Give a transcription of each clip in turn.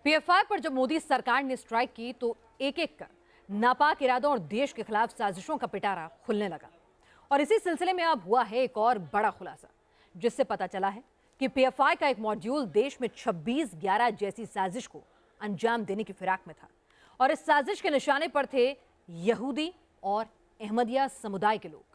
PFI पर जब मोदी सरकार ने स्ट्राइक की तो एक एक कर नापाक इरादों और देश के खिलाफ साजिशों का पिटारा खुलने लगा। और इसी सिलसिले में अब हुआ है एक और बड़ा खुलासा, जिससे पता चला है कि पीएफआई का एक मॉड्यूल देश में 26/11 जैसी साजिश को अंजाम देने की फिराक में था। और इस साजिश के निशाने पर थे यहूदी और अहमदिया समुदाय के लोग।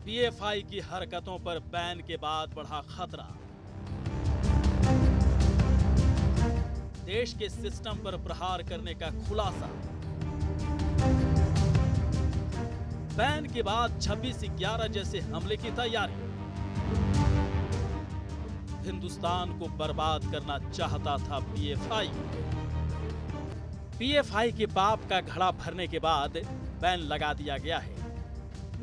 पीएफआई की हरकतों पर बैन के बाद बढ़ा खतरा। देश के सिस्टम पर प्रहार करने का खुलासा। बैन के बाद 26/11 जैसे हमले की तैयारी। हिंदुस्तान को बर्बाद करना चाहता था पीएफआई। पीएफआई के पाप का घड़ा भरने के बाद बैन लगा दिया गया है।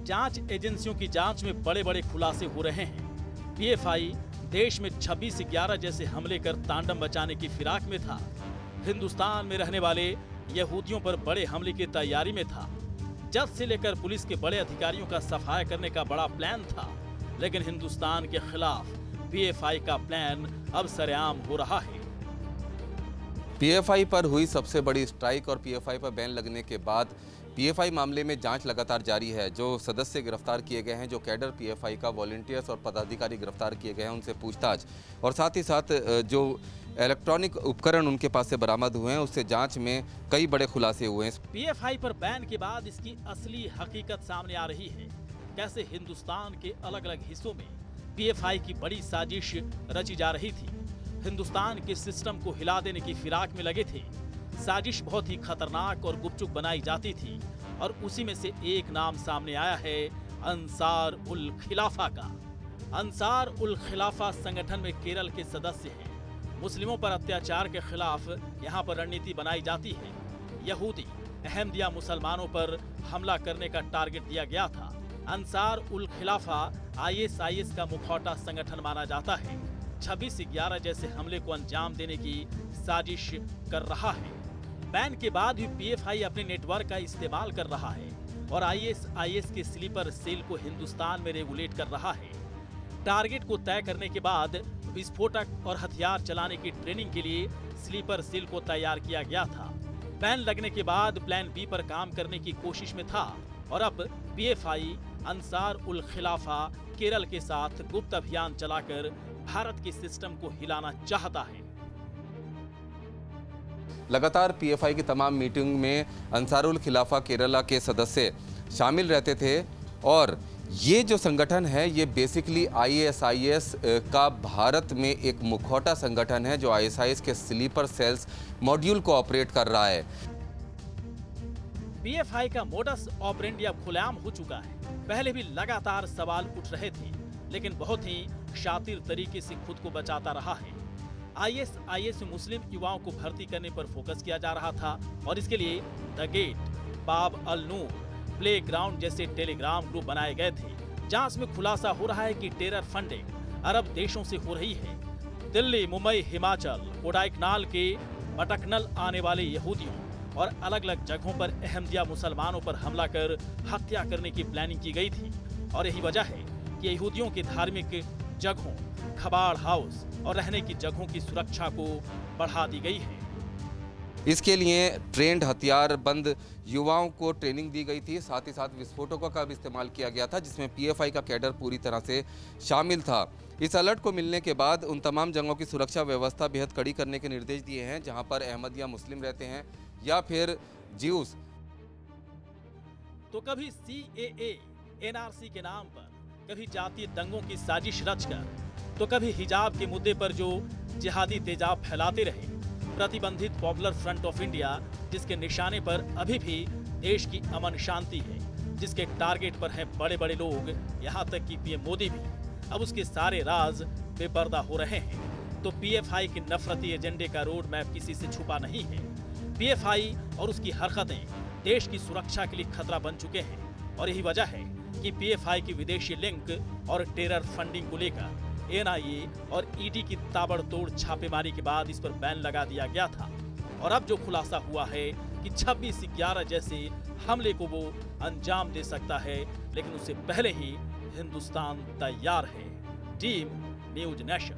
जांच एजेंसियों की जांच में बड़े बड़े खुलासे हो रहे हैं। पीएफआई देश में 26/11 जैसे हमले कर तांडव मचाने की फिराक में था। हिंदुस्तान में रहने वाले यहूदियों पर बड़े हमले की तैयारी में था। जज से लेकर पुलिस के बड़े अधिकारियों का सफाया करने का बड़ा प्लान था। लेकिन हिंदुस्तान के खिलाफ पीएफआई का प्लान अब सरेआम हो रहा है। पीएफआई पर हुई सबसे बड़ी स्ट्राइक और पीएफआई पर बैन लगने के बाद पीएफआई मामले में जांच लगातार जारी है। जो सदस्य गिरफ्तार किए गए हैं, जो कैडर पीएफआई का वॉलंटियर्स और पदाधिकारी गिरफ्तार किए गए हैं, उनसे पूछताछ और साथ ही साथ जो इलेक्ट्रॉनिक उपकरण उनके पास से बरामद हुए हैं, उससे जांच में कई बड़े खुलासे हुए हैं। पीएफआई पर बैन के बाद इसकी असली हकीकत सामने आ रही है। कैसे हिंदुस्तान के अलग अलग हिस्सों में पीएफआई की बड़ी साजिश रची जा रही थी। हिंदुस्तान के सिस्टम को हिला देने की फिराक में लगे थे। साजिश बहुत ही खतरनाक और गुपचुप बनाई जाती थी और उसी में से एक नाम सामने आया है अंसार उल खिलाफा का। अंसार उल खिलाफा संगठन में केरल के सदस्य हैं। मुस्लिमों पर अत्याचार के खिलाफ यहाँ पर रणनीति बनाई जाती है। यहूदी अहमदिया मुसलमानों पर हमला करने का टारगेट दिया गया था। अंसार उल खिलाफा आईएसआईएस का मुखौटा संगठन माना जाता है। 26/11 जैसे हमले को अंजाम देने की साजिश कर रहा है। बैन के बाद भी पीएफआई अपने नेटवर्क का इस्तेमाल कर रहा है और आईएसआईएस के स्लीपर सेल को हिंदुस्तान में रेगुलेट कर रहा है। टारगेट को तय करने के बाद विस्फोटक और हथियार चलाने की ट्रेनिंग के लिए स्लीपर सेल को तैयार किया गया था। बैन लगने के बाद प्लान बी पर काम करने की कोशिश में था और अब पीएफआई अंसार उल खिलाफा केरल के साथ गुप्त अभियान चलाकर भारत के सिस्टम को हिलाना चाहता है। लगातार पीएफआई की तमाम मीटिंग में अंसारुल खिलाफा केरला के सदस्य शामिल रहते थे और ये जो संगठन है, ये बेसिकली आईएसआईएस का भारत में एक मुखौटा संगठन है, जो आईएसआईएस के स्लीपर सेल्स मॉड्यूल को ऑपरेट कर रहा है। पीएफआई का मोडस ऑपरेंडी अब खुलेआम हो चुका है। पहले भी लगातार सवाल उठ रहे थे, लेकिन बहुत ही शातिर तरीके से खुद को बचाता रहा है। आईएसआईएस में मुस्लिम युवाओं को भर्ती करने पर फोकस किया जा रहा था और इसके लिए द गेट, बाब अल नूर, प्ले ग्राउंड जैसे टेलीग्राम ग्रुप बनाए गए थे, जहां इसमें खुलासा हो रहा है कि टेरर फंडिंग अरब देशों से हो रही है। दिल्ली, मुंबई, हिमाचल, कोडाईकनाल के पटकनल आने वाले यहूदियों और अलग अलग जगहों पर अहमदिया मुसलमानों पर हमला कर हत्या करने की प्लानिंग की गई थी। और यही वजह है कि यहूदियों की धार्मिक जगहों, कबाड़ हाउस और रहने की जगहों की सुरक्षा को बढ़ा दी गई है। इसके लिए ट्रेंड हथियारबंद युवाओं को ट्रेनिंग दी गई थी। साथ ही साथ विस्फोटकों का भी इस्तेमाल किया गया था, जिसमें पीएफआई का कैडर पूरी तरह से शामिल था। इस अलर्ट को मिलने के बाद उन तमाम जगहों की सुरक्षा व्यवस्था बेहद कड़ी करने के निर्देश दिए हैं, जहां पर अहमदिया मुस्लिम रहते हैं या फिर ज्यूस। तो कभी सीएए, एनआरसी के नाम पर, कभी जातीय दंगों की साजिश रचकर, तो कभी हिजाब के मुद्दे पर जो जिहादी तेजाब फैलाते रहे। प्रतिबंधित पॉपुलर फ्रंट ऑफ इंडिया, जिसके निशाने पर अभी भी देश की अमन शांति है, जिसके टारगेट पर हैं बड़े बड़े लोग, यहाँ तक कि पीएम मोदी भी, अब उसके सारे राज बेपर्दा हो रहे हैं। तो पीएफआई के नफरती एजेंडे का रोड मैप किसी से छुपा नहीं है। पीएफआई और उसकी हरकतें देश की सुरक्षा के लिए खतरा बन चुके हैं और यही वजह है कि पीएफआई की विदेशी लिंक और टेरर फंडिंग को लेकर एनआईए और ईडी की ताबड़तोड़ छापेमारी के बाद इस पर बैन लगा दिया गया था। और अब जो खुलासा हुआ है कि 26/11 जैसे हमले को वो अंजाम दे सकता है, लेकिन उससे पहले ही हिंदुस्तान तैयार है। Team news nation.